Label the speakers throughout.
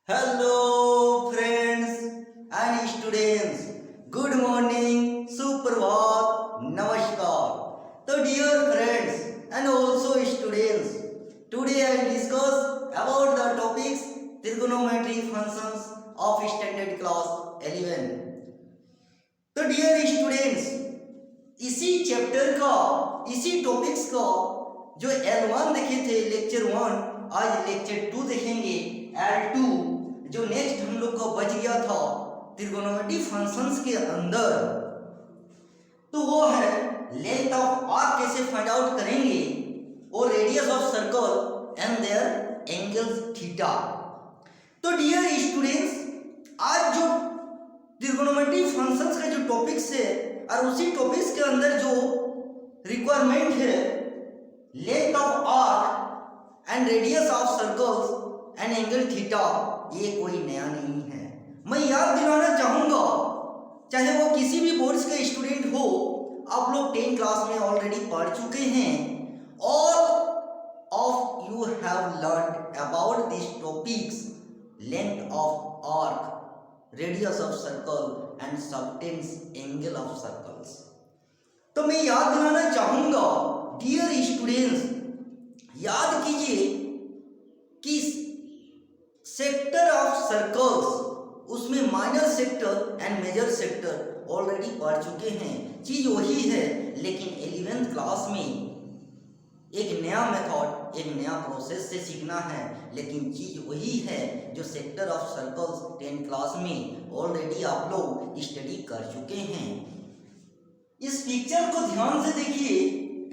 Speaker 1: Hello friends and students. Good morning, Suprabhat, Namaskar. So dear friends and also students, today I will discuss about the topics trigonometry functions of standard class 11. तो dear students, इसी chapter का इसी topics का जो L1 देखे थे lecture 1, आज lecture 2 देखेंगे L2, जो नेक्स्ट हम लोग को बच गया था ट्रिगोनोमेट्री फंक्शंस के अंदर। तो वो है लेंथ ऑफ आर्क कैसे फाइंड आउट करेंगे और radius of circle and their angles theta. तो डियर स्टूडेंट्स, आज जो ट्रिगोनोमेट्री फंक्शंस का जो टॉपिक्स है और उसी टॉपिक्स के अंदर जो रिक्वायरमेंट है length of arc and radius of circles and angle theta, ये कोई नया नहीं है। मैं याद दिलाना चाहूँगा, चाहे वो किसी भी बोर्ड्स के स्टूडेंट हो, आप लोग 10 क्लास में ऑलरेडी पढ़ चुके हैं। All of you have learned about this topics, length of arc, radius of circle and subtends angle of circles. तो मैं याद दिलाना चाहूँगा डियर स्टूडेंट्स, याद कीजिए कि सेक्टर ऑफ सर्कल्स, उसमें minor sector and major sector already पढ़ चुके हैं। चीज़ वही है, लेकिन 11th क्लास में एक नया मेथड, एक नया प्रोसेस से सीखना है। लेकिन चीज़ वही है जो sector of circles 10th class में ऑलरेडी आप लोग स्टडी कर चुके हैं। इस पिक्चर को ध्यान से देखिए,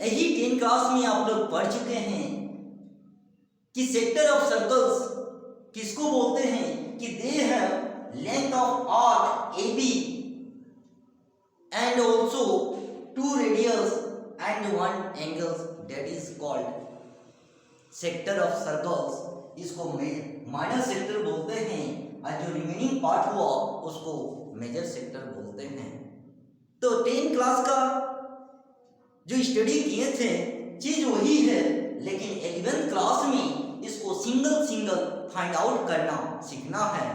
Speaker 1: यही 10th क्लास में आप लोग पढ़ चुके हैं कि सेक्टर ऑफ सर्कल्स किसको बोलते हैं, कि they have length of arc AB and also 2 radius and 1 angles, that is called sector of circles. इसको माइनर सेक्टर बोलते हैं और जो रिमेनिंग पार्ट हुआ उसको मेजर सेक्टर बोलते हैं। तो 10th क्लास का जो स्टडी किए थे चीज वही है, लेकिन 11th क्लास में इसको सिंगल सिंगल फाइंड आउट करना सीखना है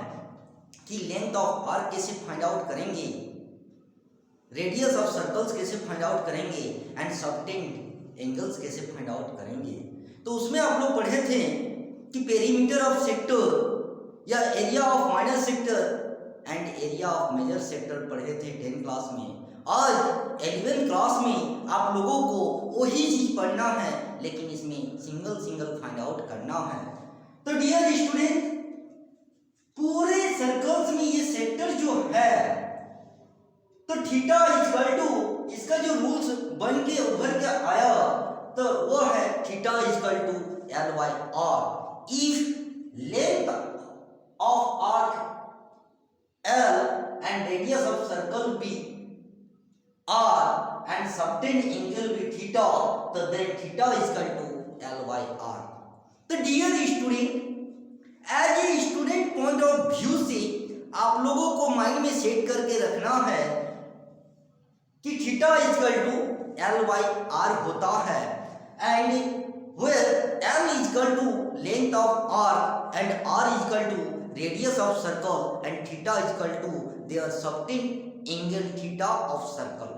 Speaker 1: कि लेंथ ऑफ आर्क कैसे फाइंड आउट करेंगे, रेडियस ऑफ सर्कल्स कैसे फाइंड आउट करेंगे एंड सबटेंड एंगल्स कैसे फाइंड आउट करेंगे। तो उसमें आप लोग पढ़े थे कि पेरीमीटर ऑफ सेक्टर या area of minor sector and area of major sector पढ़े थे 10th क्लास में। आज 11th क्लास में आप लोगों को वही चीज पढ़ना है, लेकिन इसमें सिंगल सिंगल फाइंड आउट करना है। तो डियर स्टूडेंट, पूरे सर्कल्स में ये सेक्टर जो है, तो थीटा इक्वल टू, इसका जो रूल्स बन के उभर के आया तो वो है theta equal to L/R। If length of arc L and radius of circle be R and subtend angle with theta, तो then theta is equal to L/R। तो dear student, as a student point of view से आप लोगों को mind में set करके रखना है कि theta is equal to L/R होता है, and where L is equal to length of arc and R is equal to radius of circle and theta is equal to their subtend angle theta of circle।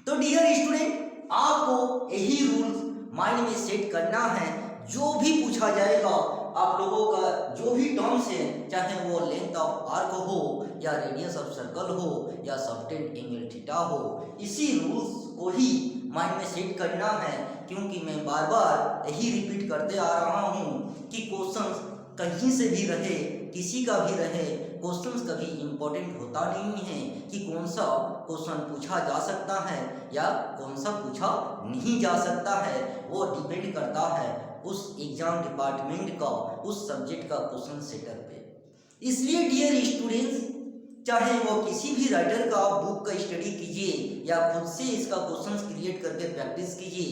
Speaker 1: तो dear student, आपको यही rules mind में set करना है। जो भी पूछा जाएगा आप लोगों का, जो भी टर्म्स है, चाहे वो लेंथ ऑफ आर्क हो या रेडियस ऑफ सर्कल हो या सबटेंड एंगल थीटा हो, इसी रूल्स को ही माइंड में सेट करना है। क्योंकि मैं बार बार यही रिपीट करते आ रहा हूँ कि क्वेश्चंस कहीं से भी रहे, किसी का भी रहे, क्वेश्चंस कभी इम्पोर्टेंट होता नहीं है कि कौन सा क्वेश्चन पूछा जा सकता है या कौन सा पूछा नहीं जा सकता है। वो डिपेंड करता है उस एग्जाम डिपार्टमेंट का, उस सब्जेक्ट का क्वेश्चन सेटर पे। इसलिए डियर स्टूडेंट्स, चाहे वो किसी भी राइटर का बुक का स्टडी कीजिए या खुद से इसका क्वेश्चंस क्रिएट करके प्रैक्टिस कीजिए,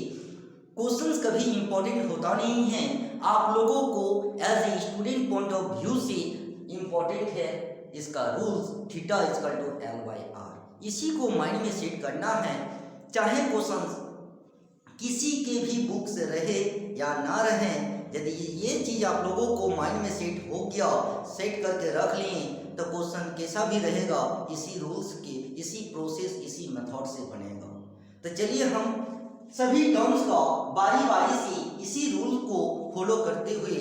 Speaker 1: क्वेश्चंस कभी इम्पोर्टेंट होता नहीं है। आप लोगों को as a student point of view से इम्पोर्टेंट है इसका rules theta equal to L/R। इसी को माइंड में सेट करना है। चाहे क्वेश्चंस किसी के भी बुक से रहे या ना रहे, यदि ये चीज आप लोगों को माइंड में सेट हो गया, सेट करके रख लिए, तो क्वेश्चन कैसा भी रहेगा इसी रूल्स के, इसी प्रोसेस, इसी मेथड से बनेगा। तो चलिए हम सभी टर्म्स का बारी बारी से इसी रूल को फॉलो करते हुए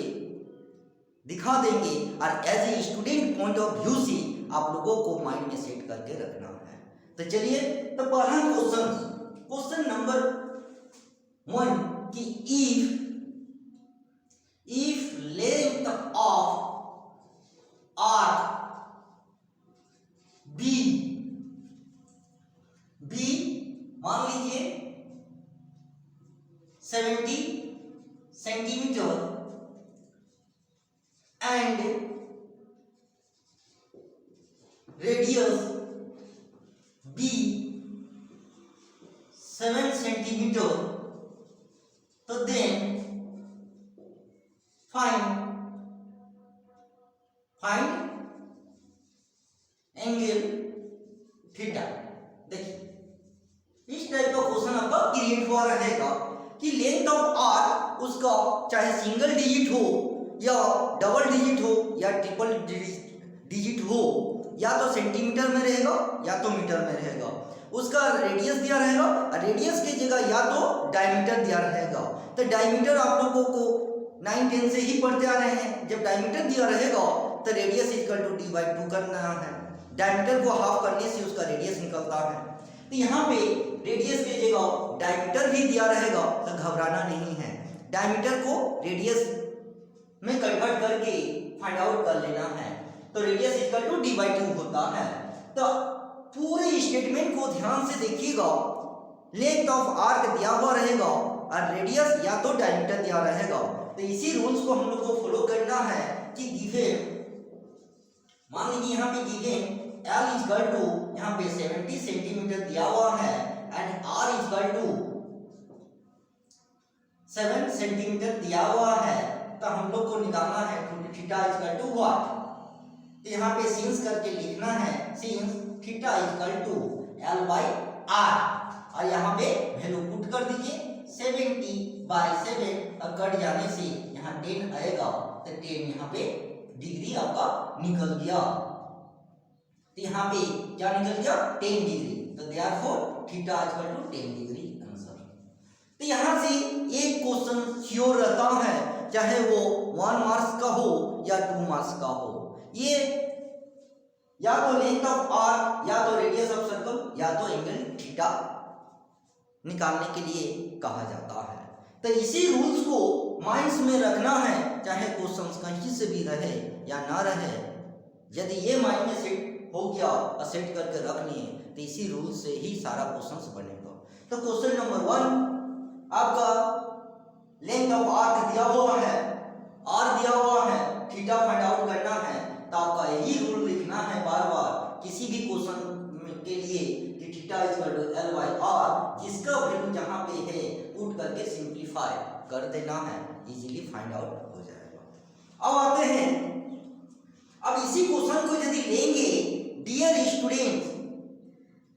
Speaker 1: दिखा देंगे और as a student point of view से आप लोगों को माइंड में सेट करके रखना है। तो चलिए, तो पहला क्वेश्चन नंबर 1 कि if length of arc be मान लीजिए 70 centimetre and radius be 7 centimetre, तो देन फाइंड एंगल थीटा। देखिए इस टाइप का क्वेश्चन आपका क्रिएट हुआ रहेगा कि लेंथ ऑफ आर्क उसका चाहे सिंगल डिजिट हो या डबल डिजिट हो या ट्रिपल डिजिट हो, या तो सेंटीमीटर में रहेगा या तो मीटर में रहेगा, उसका रेडियस दिया रहेगा, रेडियस की जगह या तो डायमीटर दिया रहेगा। तो डायमीटर आप लोगों को 9-10 से ही पढ़ते आ रहे हैं, जब डायमीटर दिया रहेगा तो रेडियस इक्वल टू d/2 करना है, डायमीटर को हाफ करने से उसका रेडियस निकलता है। तो यहाँ पे रेडियस की जगह डायमीटर भी दिया रहेगा, तो घबराना नहीं है, डायमीटर को रेडियस में कन्वर्ट करके फाइंड आउट कर लेना है। तो रेडियस इक्वल टू d/2 होता है। तो पूरे स्टेटमेंट को ध्यान से देखिएगा, लेंथ ऑफ आर्क दिया हुआ रहेगा और रेडियस या तो डायमीटर दिया रहेगा। तो इसी रूल्स को हम लोग को फॉलो करना है कि गिवन, मान लीजिए यहाँ पे गिवन L इक्वल टू यहाँ पे 70 सेंटीमीटर दिया हुआ है and R equal to 7 centimetre दिया हुआ है, तो हम लोग को निकालना है थीटा इक्वल टू व्हाट। तो यहाँ पे सिंस करके लिखना है since theta equal to L/R और यहाँ पे वैल्यू पुट कर दीजिए 70/7 और कट जाने से यहाँ 10 आएगा, तो 10 यहाँ पे डिग्री आपका निकल गया। तो यहाँ पे क्या निकल गया 10 डिग्री, तो therefore theta equal to 10 degree answer. तो यहाँ से एक क्वेश्चन श्योर रहता है, चाहे वो 1 मार्क्स का हो या 2 मार्क्स का हो, ये या तो लेंथ ऑफ आर्क या तो रेडियस ऑफ सर्कल या तो एंगल थीटा निकालने के लिए कहा जाता है। तो इसी रूल्स को माइंड्स में रखना है, चाहे क्वेश्चंस कहीं से भी रहे या ना रहे, यदि ये माइंड में सेट हो गया और सेट करके रख लिए तो इसी रूल से ही सारा क्वेश्चंस बनेगा। तो क्वेश्चन नंबर 1 आपका लेंथ ऑफ आर्क दिया हुआ है, आर दिया हुआ है, थीटा फाइंड आउट करना है, तो आपका यही रूल लिखना है बार बार किसी भी क्वेश्चन के लिए कि थीटा इक्वल टू L/R, जिसका वैल्यू जहां पे है पुट करके सिंपलीफाई कर देना है, इजीली फाइंड आउट हो जाएगा। अब आते हैं, अब इसी क्वेश्चन को यदि लेंगे डियर स्टूडेंट्स,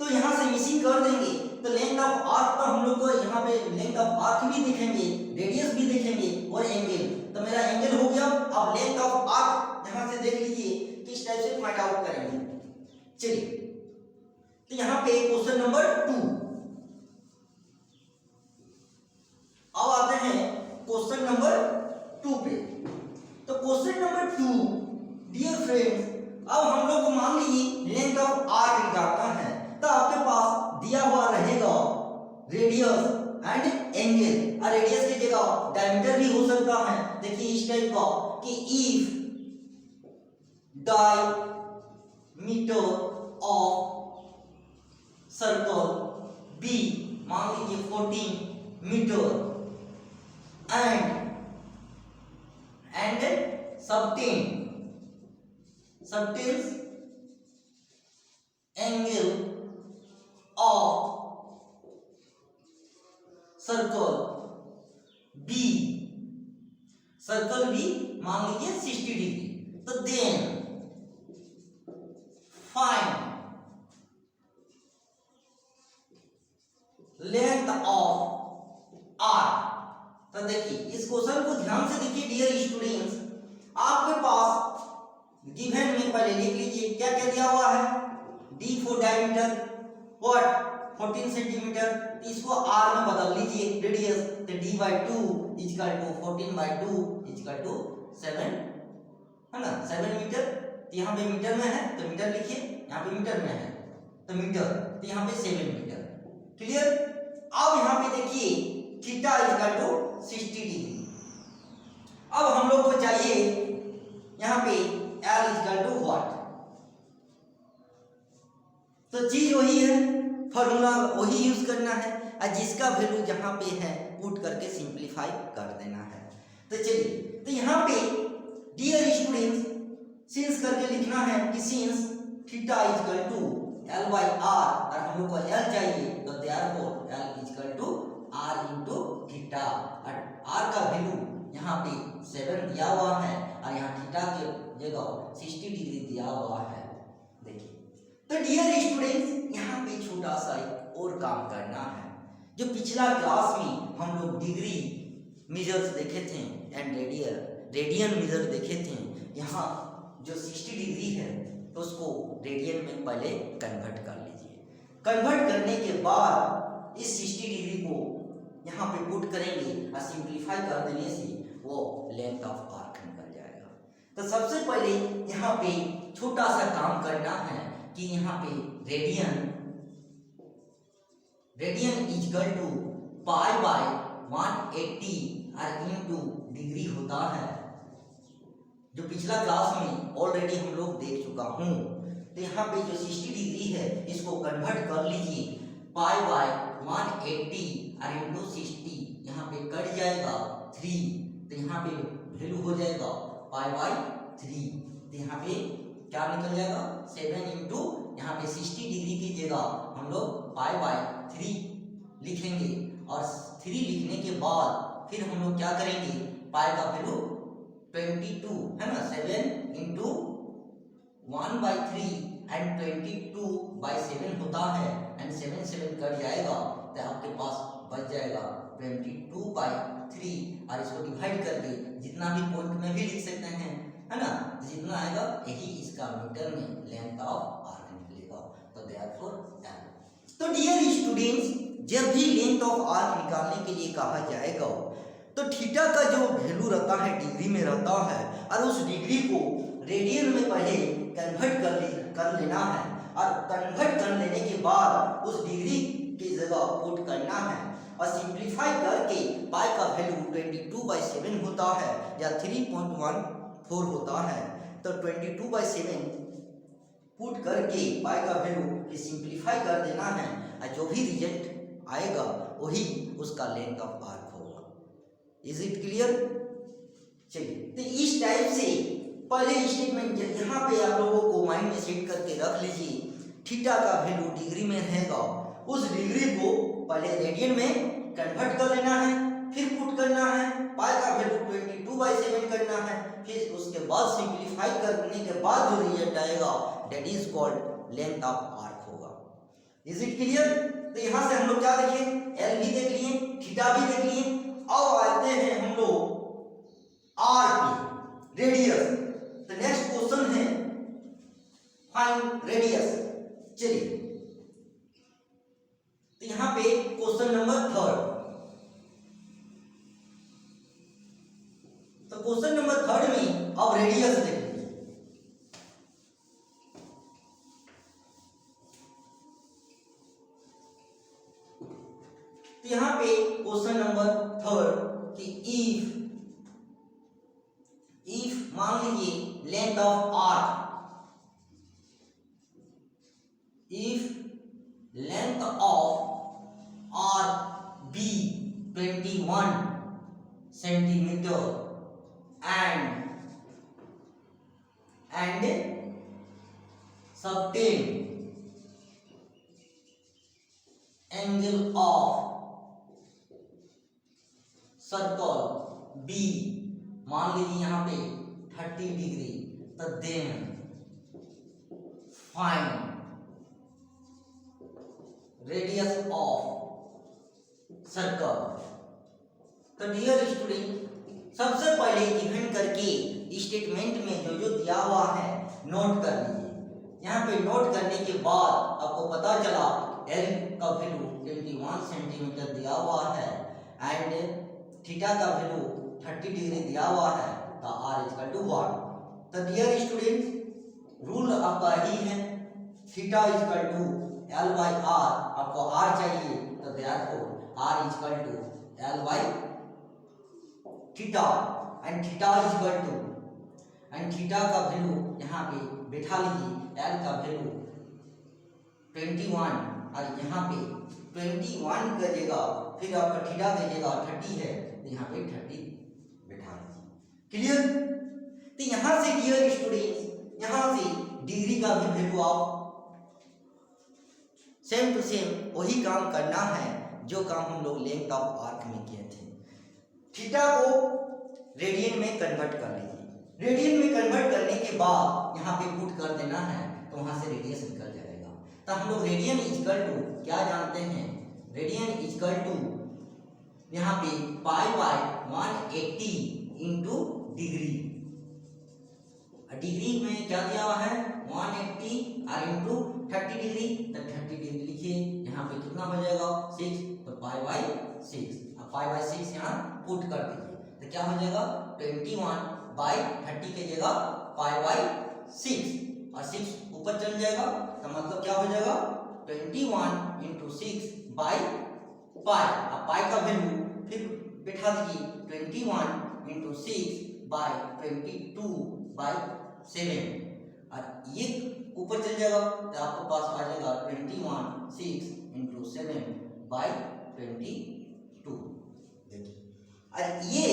Speaker 1: तो यहाँ से मिसिंग कर देंगे, तो लेंथ ऑफ आर्क पर हम लोग को यहाँ पे लेंथ ऑफ आर्क भी देखेंगे, रेडियस भी देखेंगे और एंगल। तो मेरा एंगल हो गया, अब लेंथ ऑफ आर्क यहाँ से देख लीजिए किस टाइप से फाइंड आउट करेंगे। चलिए, तो यहाँ पे क्वेश्चन नंबर 2, अब आते हैं क्वेश्चन नंबर 2 पे। तो क्वेश्चन नंबर 2 डियर फ्रेंड्स, अब हम लोग को मान लीजिए लेंथ ऑफ आर्क निकालना है, तो आपके पास दिया हुआ रहेगा रेडियस एंड एंगल, और रेडियस की जगह डायमीटर भी हो सकता है। देखिए इस टाइप का कि if diameter of circle be मान लीजिए 14 metre and subtends angle of circle B, circle B मान लीजिए 60 डिग्री, तो then find length of dear students, आपके पास गिवन में पहले लिख लीजिए क्या क्या दिया हुआ है। D for diameter what 14 centimetre, इसको आर में बदल लीजिए रेडियस, तो D by two equal to 14 by two equal to 7 है ना 7 मीटर। तो यहाँ पे मीटर में है तो मीटर लिखिए, यहाँ पे मीटर में है तो मीटर, तो यहाँ पे 7 मीटर। क्लियर। अब यहाँ पे देखिए थीटा इजकल टू 60 डिग्री। अब हम लोग को चाहिए यहाँ पे एल इजकल टू व्हाट, तो चीज वही है, फॉर्मूला वही यूज करना है और जिसका वैल्यू जहां पे है पुट करके सिंपलीफाई कर देना है। तो चलिए, तो यहाँ पे डियर स्टूडेंट्स सिंस करके लिखना है कि since theta equal to L by R, और हम लोग को एल चाहिए तो therefore L equal to R into theta, और आर का वैल्यू यहाँ पे 7 दिया हुआ है और यहाँ थीटा के जगह 60 डिग्री दिया हुआ है। देखिए, तो डियर स्टूडेंट्स यहाँ पे छोटा सा एक और काम करना है। जो पिछला क्लास में हम लोग डिग्री मेजर्स देखे थे एंड रेडियन मेजर देखे थे, यहाँ जो 60 डिग्री है तो उसको रेडियन में पहले कन्वर्ट कर लीजिए। कन्वर्ट करने के बाद इस 60 डिग्री को यहाँ पे पुट करेंगे और सिंप्लीफाई कर देने से वो लेंथ ऑफ आर्क निकल जाएगा। तो सबसे पहले यहाँ पे छोटा सा काम करना है कि यहाँ पे radian equal to pi by 180 और इनटू डिग्री होता है, जो पिछला क्लास में ऑलरेडी हम लोग देख चुका हूँ। तो यहाँ पे जो 60 डिग्री है इसको कन्वर्ट कर लीजिए, पाई बाय 180 और इनटू 60, यहाँ पे कट जाएगा 3, तो यहाँ पे वैल्यू हो जाएगा पाई बाय 3, तो यहाँ पे क्या निकल जाएगा 7 इंटू यहाँ पे 60 डिग्री की जगह हम लोग पाई बाय 3 लिखेंगे, और 3 लिखने के बाद फिर हम लोग क्या करेंगे, पाई का वैल्यू 22 है ना, 7 इंटू 1 बाई 3 एंड 22 बाई 7 होता है, एंड 7 7 कट जाएगा तो आपके पास बच जाएगा 22 बाई 3, और इसको डिवाइड करके जितना भी पॉइंट में भी लिख सकते हैं है ना, जितना आएगा यही इसका मीटर में लेंथ ऑफ आर्क निकलेगा। तो देयरफॉर एल। तो डियर स्टूडेंट्स, जब भी लेंथ ऑफ आर्क निकालने के लिए कहा जाएगा तो थीटा का जो वैल्यू रहता है डिग्री में रहता है, और उस डिग्री को रेडियन में पहले कन्वर्ट कर लेना है, और कन्वर्ट कर लेने के बाद उस डिग्री की जगह पुट करना है, और सिंप्लीफाई करके पाई का वैल्यू 22 बाई 7 होता है या 3.14 होता है। तो 22 बाई 7 पुट करके पाई का वैल्यू सिंप्लीफाई कर देना है, और जो भी रिजल्ट आएगा वही उसका लेंथ ऑफ आर्क होगा। Is it clear. चलिए, तो इस टाइप से पहले स्टेटमेंट यहाँ पे आप लोगों को माइंड में सेट करके रख लीजिए, थीटा का वैल्यू डिग्री में रहेगा, उस डिग्री को पहले रेडियन में कन्वर्ट कर लेना है, फिर पुट करना है, पाई का वैल्यू 22 बाई 7 करना है, फिर उसके बाद सिंप्लीफाई करने के बाद जो रिजल्ट आएगा that is called length of arc होगा। Is it clear. तो यहाँ से हम लोग क्या देखें, एल भी देख लिए, थीटा भी देख लिए, अब आते हैं हम लोग आर पे, रेडियस। तो नेक्स्ट क्वेश्चन है फाइंड रेडियस। चलिए, तो यहाँ पे क्वेश्चन नंबर 3। तो क्वेश्चन नंबर 3 में अब रेडियस देखिए। तो यहाँ पे क्वेश्चन नंबर 3 कि इफ मान लीजिए length of arc, if length of arc be 21 centimetre and certain angle of circle B, मान लीजिए यहाँ पे 30 डिग्री, तो then find radius of circle। तो डियर स्टूडेंट सबसे पहले गिवन करके स्टेटमेंट में जो जो दिया हुआ है नोट कर लीजिए। यहाँ पे नोट करने के बाद आपको पता चला एल का वैल्यू 21 सेंटीमीटर दिया हुआ है एंड थीटा का वैल्यू 30 डिग्री दिया हुआ है, तो आर इक्वल टू 1। तो डियर स्टूडेंट्स रूल आपका ही है, theta equal to L by R. आपको आर चाहिए तो therefore R equal to L by theta and theta equal to and theta का वैल्यू यहाँ पे बैठा लीजिए, एल का वैल्यू 21 और यहाँ पे 21 का जगह फिर आपका थीटा का जगह 30 है तो यहाँ पे 30 बैठा लीजिए। क्लियर? तो यहाँ से डियर स्टूडेंट्स यहाँ से डिग्री का भी वैल्यू आप सेम टू सेम वही काम करना है जो काम हम लोग लेंथ ऑफ आर्क में किए थे। थीटा को रेडियन में कन्वर्ट कर लीजिए। रेडियन में कन्वर्ट करने के बाद यहाँ पे पुट कर देना है तो वहां से रेडियस निकल जाएगा। तो हम लोग रेडियन इक्वल टू क्या जानते हैं, रेडियन इक्वल टू यहाँ पे पाई बाय 180 इंटू डिग्री। डिग्री में क्या दिया हुआ है 180 और इंटू 30 डिग्री, तो 30 डिग्री लिखिए। यहाँ पे कितना हो जाएगा 6, तो पाई बाय 6। अब पाई बाय 6 यहाँ पुट कर दीजिए तो क्या हो जाएगा 21 बाय 30 के जगह पाई बाय 6 और 6 ऊपर चल जाएगा तो मतलब क्या हो जाएगा 21 इंटू 6 बाय पाई। अब पाई का वैल्यू फिर बैठा दीजिए 21 इंटू 6 बाय 22 बाय 7 और ये ऊपर चल जाएगा तो आपके पास आ जाएगा 21 6 इंटू 7 बाय 22। देखिए और ये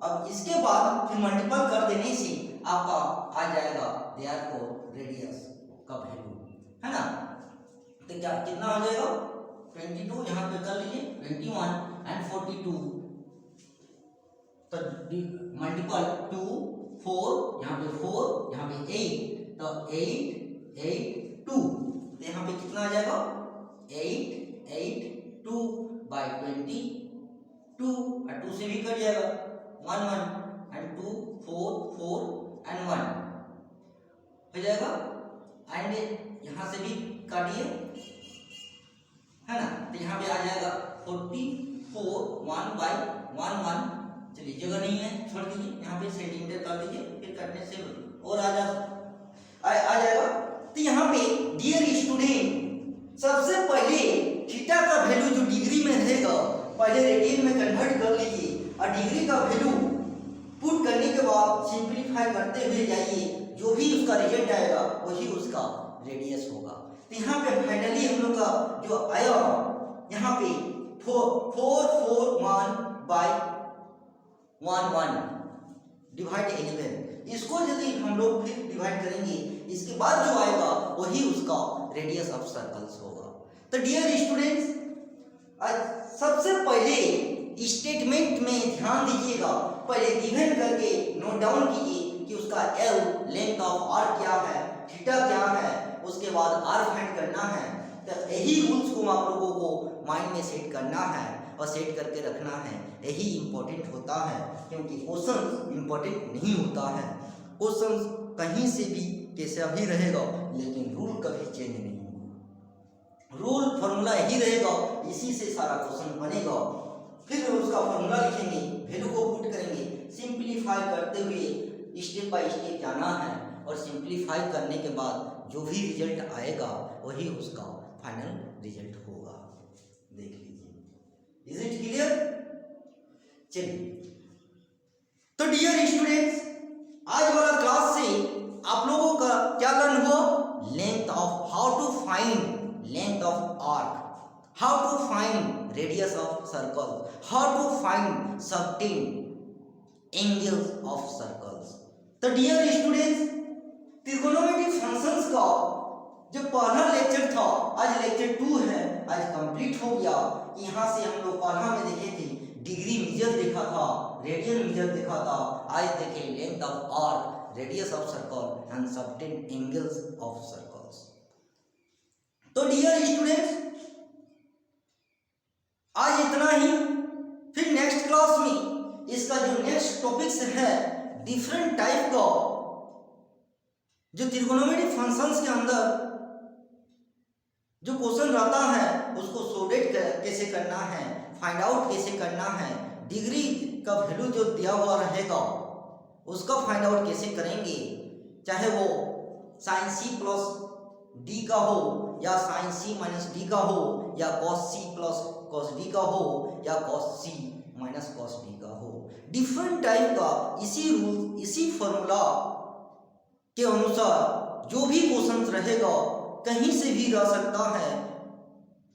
Speaker 1: अब इसके बाद फिर मल्टीपल कर देने से आपका आ जाएगा देयरफॉर रेडियस का वैल्यू, है ना। तो क्या कितना हो जाएगा 22, यहाँ पे कर लीजिए 21 एंड 42, तो मल्टीपल 2 4, यहाँ पे 4, यहाँ पे 8, तो 8 8 2, तो यहाँ पे कितना आ जाएगा 8 8 2 बाय 22 और 2 से भी कट जाएगा 1 1 एंड 2 4 4 एंड 1 हो जाएगा एंड यहाँ से भी काटिए, है ना। तो यहाँ पे आ जाएगा 44 1 बाय 1 1। चलिए जगह नहीं है छोड़ दीजिए, यहाँ पे सेंटीमीटर कर दीजिए, फिर कटने से और आ जाएगा। तो यहाँ पे डियर स्टूडेंट सबसे पहले थीटा का वैल्यू जो डिग्री में रहेगा पहले रेडियन में कन्वर्ट कर लीजिए और डिग्री का वैल्यू पुट करने के बाद सिंपलीफाई करते हुए जाइए, जो भी उसका रिजल्ट आएगा वही उसका रेडियस होगा। तो यहाँ पे फाइनली हम लोग का जो आया यहाँ पे 441 बाय 1 1 डिवाइड 11, इसको यदि हम लोग फिर डिवाइड करेंगे इसके बाद जो आएगा वही उसका रेडियस ऑफ सर्कल्स होगा। तो डियर स्टूडेंट्स सबसे पहले स्टेटमेंट में ध्यान दीजिएगा, पहले गिवन करके नोट डाउन कीजिए कि उसका एल लेंथ ऑफ आर क्या है, थीटा क्या है, उसके बाद आर फाइंड करना है। तो यही रूल्स को आप लोगों को माइंड में सेट करना है और सेट करके रखना है, यही इम्पोर्टेंट होता है क्योंकि क्वेश्चन इम्पोर्टेंट नहीं होता है। क्वेश्चन कहीं से भी कैसा भी रहेगा लेकिन रूल कभी चेंज नहीं होगा, रूल फॉर्मूला यही रहेगा, इसी से सारा क्वेश्चन बनेगा। फिर उसका फॉर्मूला लिखेंगे, वैल्यू को पुट करेंगे, सिंपलीफाई करते हुए स्टेप बाय स्टेप जाना है और सिंपलीफाई करने के बाद जो भी रिजल्ट आएगा वही उसका फाइनल रिजल्ट होगा। देख लीजिए, इज इट क्लियर? चलिए तो डियर स्टूडेंट्स आज वाला क्लास से आप लोगों का क्या लर्न हुआ, length of how to find length of arc, how to find radius of circle, how to find certain angles of circles. तो डियर स्टूडेंट्स ट्रिगोनोमेट्रिक फंक्शंस का जो पहला लेक्चर था आज लेक्चर 2 है, आज कंप्लीट हो गया। यहाँ से हम लोग पहला में देखे थे डिग्री मेजर देखा था, रेडियन मेजर देखा था, आज देखें length of arc, radius of circle and certain angles of circles. तो डियर स्टूडेंट्स आज इतना ही, फिर नेक्स्ट क्लास में इसका जो नेक्स्ट टॉपिक्स है डिफरेंट टाइप का जो त्रिकोणोमेट्रिक फंक्शंस के अंदर जो क्वेश्चन रहता है उसको सॉर्टेड कैसे करना है, फाइंड आउट कैसे करना है, डिग्री का वैल्यू जो दिया हुआ रहेगा उसका फाइंड आउट कैसे करेंगे, चाहे वो साइन सी प्लस डी का हो या साइन सी माइनस डी का हो या cos C plus cos D का हो या cos C minus cos D का हो। डिफरेंट टाइप का इसी रूल इसी फॉर्मूला के अनुसार जो भी क्वेश्चन रहेगा कहीं से भी रह सकता है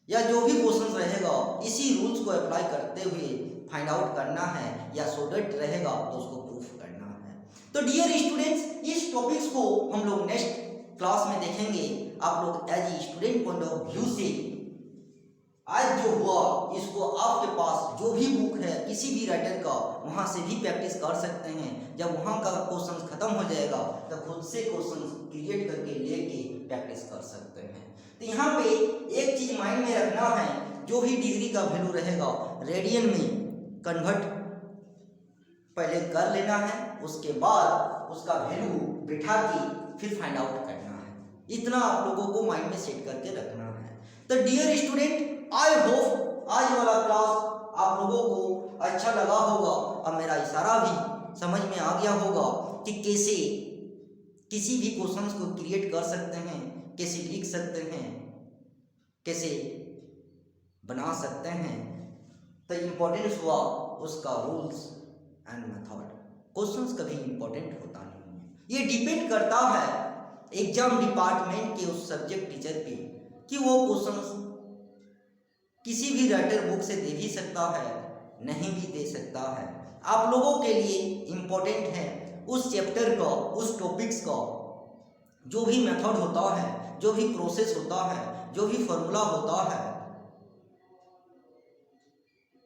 Speaker 1: या जो भी क्वेश्चन रहेगा इसी रूल्स को अप्लाई करते हुए फाइंड आउट करना है या सॉर्टेड रहेगा तो उसको प्रूफ करना है। तो डियर स्टूडेंट्स, इस टॉपिक्स को हम लोग नेक्स्ट क्लास में देखेंगे। आप लोग as a student point of view से आज जो हुआ इसको आपके पास जो भी बुक है किसी भी राइटर का वहां से भी प्रैक्टिस कर सकते हैं। जब वहां का क्वेश्चन खत्म हो जाएगा तो खुद से क्वेश्चन क्रिएट करके लेके प्रैक्टिस कर सकते हैं। तो यहाँ पे एक चीज माइंड में रखना है, जो भी डिग्री का वैल्यू रहेगा रेडियन में कन्वर्ट पहले कर लेना है, उसके बाद उसका वैल्यू बिठा के फिर फाइंड आउट करना है। इतना आप लोगों को माइंड में सेट करके रखना है। तो डियर स्टूडेंट, आई होप आज वाला क्लास आप लोगों को अच्छा लगा होगा और मेरा इशारा भी समझ में आ गया होगा कि कैसे किसी भी क्वेश्चंस को क्रिएट कर सकते हैं, कैसे लिख सकते हैं, कैसे बना सकते हैं। तो इम्पोर्टेंस हुआ उसका रूल्स एंड मेथड। क्वेश्चंस कभी इम्पोर्टेंट होता नहीं है, ये डिपेंड करता है एग्जाम डिपार्टमेंट के उस सब्जेक्ट टीचर पे कि वो क्वेश्चंस किसी भी राइटर बुक से दे भी सकता है, नहीं भी दे सकता है। आप लोगों के लिए इम्पोर्टेंट है उस चैप्टर का, उस टॉपिक्स का जो भी मेथड होता है, जो भी प्रोसेस होता है, जो भी फॉर्मूला होता है,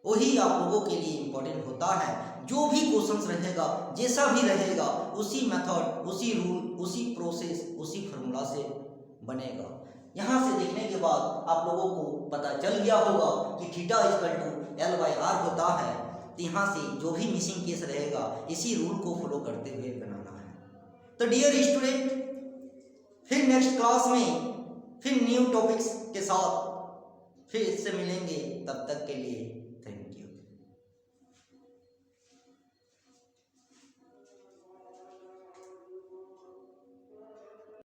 Speaker 1: वही आप लोगों के लिए इम्पोर्टेंट होता है। जो भी क्वेश्चंस रहेगा, जैसा भी रहेगा, उसी मेथड, उसी रूल, उसी प्रोसेस, उसी फॉर्मूला से बनेगा। यहाँ से देखने के बाद आप लोगों को पता चल गया होगा कि theta equal to L by R होता है। तो यहाँ से जो भी मिसिंग केस रहेगा इसी रूल को फॉलो करते हुए बनाना है। तो डियर स्टूडेंट, फिर नेक्स्ट क्लास में फिर न्यू टॉपिक्स के साथ फिर इससे मिलेंगे। तब तक के लिए